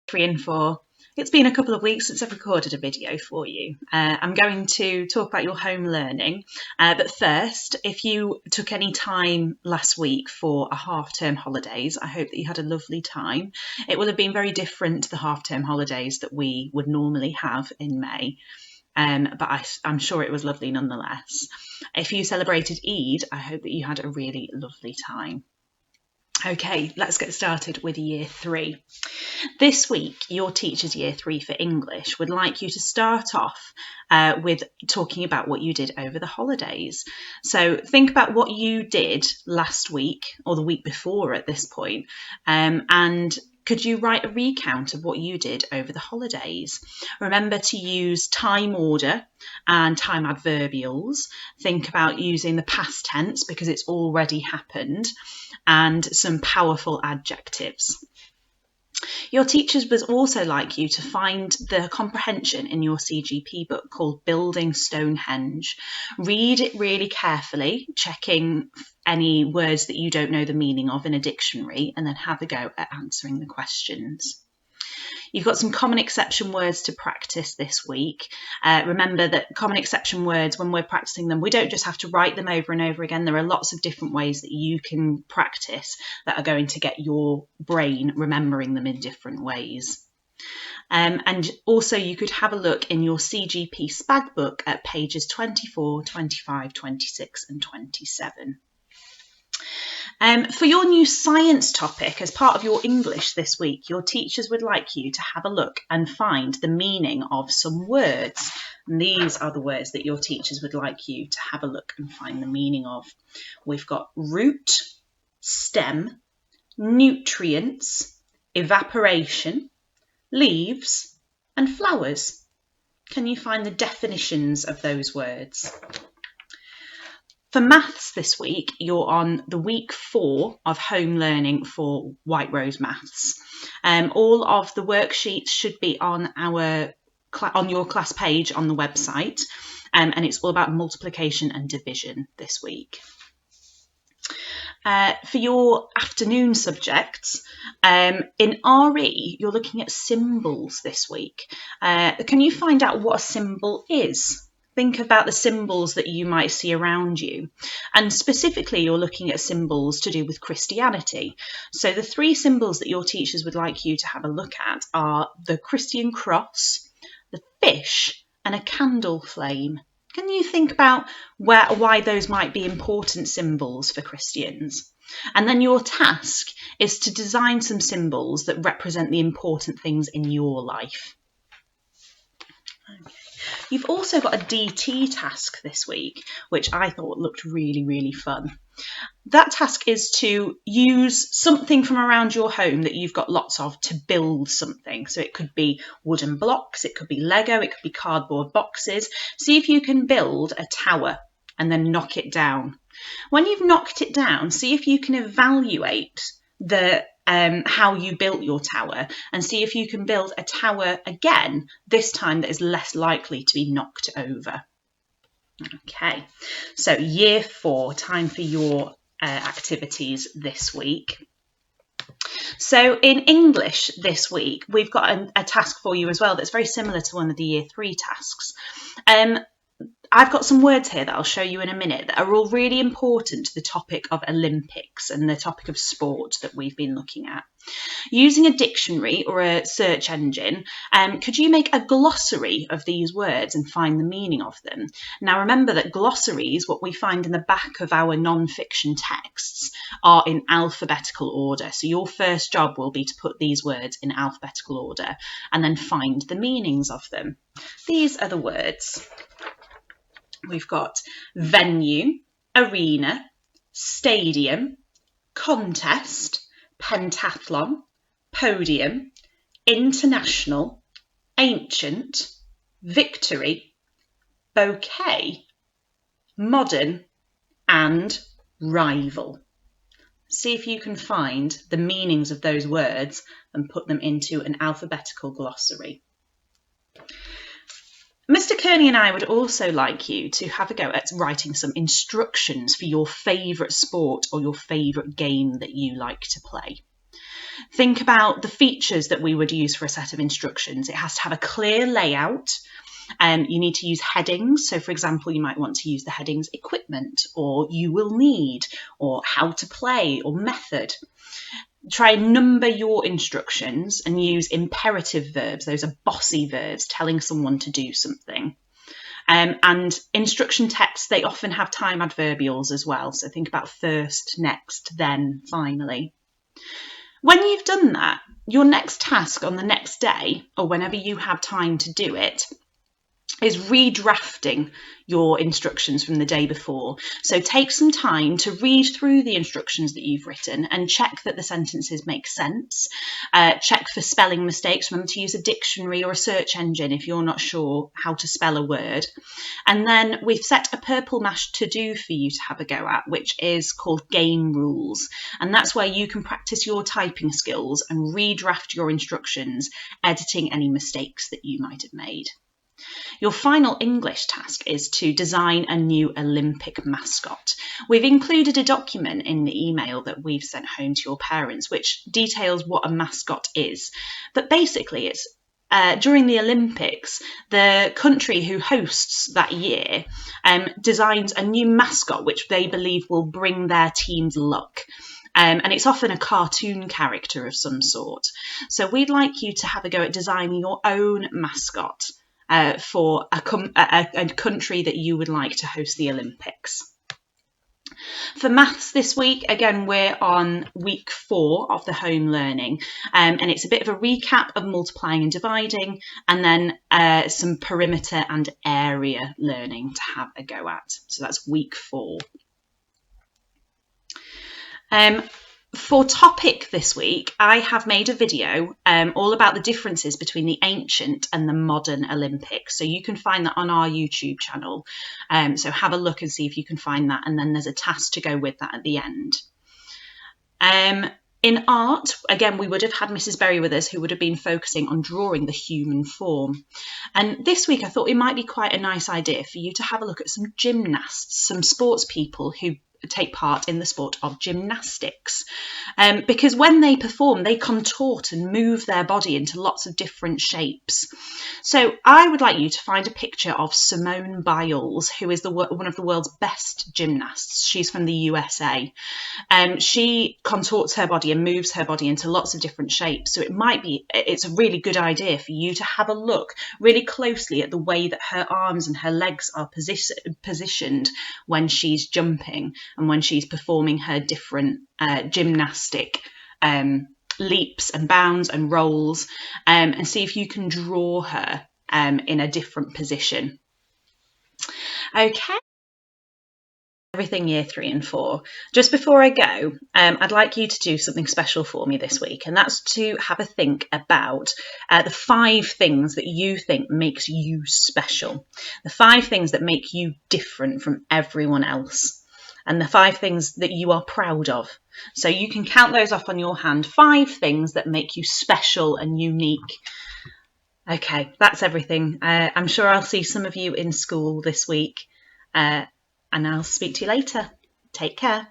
3 and 4. It's been a couple of weeks since I've recorded a video for you. I'm going to talk about your home learning, but first, if you took any time last week for a half-term holidays, I hope that you had a lovely time. It will have been very different to the half-term holidays that we would normally have in May, but I'm sure it was lovely nonetheless. If you celebrated Eid, I hope that you had a really lovely time. Okay, let's get started with Year 3. This week, your teachers Year 3 for English would like you to start off with talking about what you did over the holidays. So think about what you did last week or the week before at this point, and could you write a recount of what you did over the holidays? Remember to use time order and time adverbials. Think about using the past tense because it's already happened, and some powerful adjectives. Your teachers would also like you to find the comprehension in your CGP book called Building Stonehenge. Read it really carefully, checking any words that you don't know the meaning of in a dictionary, and then have a go at answering the questions. You've got some common exception words to practice this week. Remember that common exception words, when we're practicing them, we don't just have to write them over and over again. There are lots of different ways that you can practice that are going to get your brain remembering them in different ways. And also you could have a look in your CGP SPAG book at pages 24, 25, 26 and 27. For your new science topic, as part of your English this week, your teachers would like you to have a look and find the meaning of some words. And these are the words that your teachers would like you to have a look and find the meaning of. We've got root, stem, nutrients, evaporation, leaves, and flowers. Can you find the definitions of those words? For maths this week, you're on the week 4 of home learning for White Rose Maths. All of the worksheets should be on your class page on the website, and it's all about multiplication and division this week. For your afternoon subjects, in RE, you're looking at symbols this week. Can you find out what a symbol is? Think about the symbols that you might see around you. And specifically, you're looking at symbols to do with Christianity. So the 3 symbols that your teachers would like you to have a look at are the Christian cross, the fish, and a candle flame. Can you think about why those might be important symbols for Christians? And then your task is to design some symbols that represent the important things in your life. Okay. You've also got a DT task this week, which I thought looked really, really fun. That task is to use something from around your home that you've got lots of to build something. So it could be wooden blocks, it could be Lego, it could be cardboard boxes. See if you can build a tower and then knock it down. When you've knocked it down, see if you can evaluate how you built your tower and see if you can build a tower again, this time that is less likely to be knocked over. Okay, so Year 4, time for your activities this week. So in English this week, we've got a task for you as well that's very similar to one of the Year 3 tasks. I've got some words here that I'll show you in a minute that are all really important to the topic of Olympics and the topic of sport that we've been looking at. Using a dictionary or a search engine, could you make a glossary of these words and find the meaning of them? Now remember that glossaries, what we find in the back of our non-fiction texts, are in alphabetical order. So your first job will be to put these words in alphabetical order and then find the meanings of them. These are the words. We've got venue, arena, stadium, contest, pentathlon, podium, international, ancient, victory, bouquet, modern, and rival. See if you can find the meanings of those words and put them into an alphabetical glossary. Mr. Kearney and I would also like you to have a go at writing some instructions for your favourite sport or your favourite game that you like to play. Think about the features that we would use for a set of instructions. It has to have a clear layout. You need to use headings. So for example, you might want to use the headings equipment, or you will need, or how to play, or method. Try and number your instructions and use imperative verbs. Those are bossy verbs telling someone to do something. And instruction texts, they often have time adverbials as well. So think about first, next, then, finally. When you've done that, your next task on the next day, or whenever you have time to do it, is redrafting your instructions from the day before. So take some time to read through the instructions that you've written and check that the sentences make sense. Check for spelling mistakes. Remember to use a dictionary or a search engine if you're not sure how to spell a word. And then we've set a purple mash to do for you to have a go at, which is called game rules. And that's where you can practice your typing skills and redraft your instructions, editing any mistakes that you might have made. Your final English task is to design a new Olympic mascot. We've included a document in the email that we've sent home to your parents, which details what a mascot is. But basically, it's during the Olympics, the country who hosts that year designs a new mascot, which they believe will bring their team's luck. And it's often a cartoon character of some sort. So we'd like you to have a go at designing your own mascot for a country that you would like to host the Olympics. For maths this week, again, we're on week 4 of the home learning, and it's a bit of a recap of multiplying and dividing, and then some perimeter and area learning to have a go at. So that's week 4. For topic this week, I have made a video all about the differences between the ancient and the modern Olympics. So you can find that on our YouTube channel. So have a look and see if you can find that. And then there's a task to go with that at the end. In art, again, we would have had Mrs. Berry with us, who would have been focusing on drawing the human form. And this week, I thought it might be quite a nice idea for you to have a look at some gymnasts, some sports people who take part in the sport of gymnastics, because when they perform, they contort and move their body into lots of different shapes. So I would like you to find a picture of Simone Biles, who is one of the world's best gymnasts. She's from the USA. She contorts her body and moves her body into lots of different shapes. So it's a really good idea for you to have a look really closely at the way that her arms and her legs are positioned when she's jumping and when she's performing her different gymnastic leaps and bounds and rolls, and see if you can draw her in a different position. Okay. Everything year 3 and 4. Just before I go, I'd like you to do something special for me this week, and that's to have a think about the 5 things that you think makes you special, the 5 things that make you different from everyone else, and the 5 things that you are proud of. So you can count those off on your hand, 5 things that make you special and unique. Okay, that's everything. I'm sure I'll see some of you in school this week. And I'll speak to you later. Take care.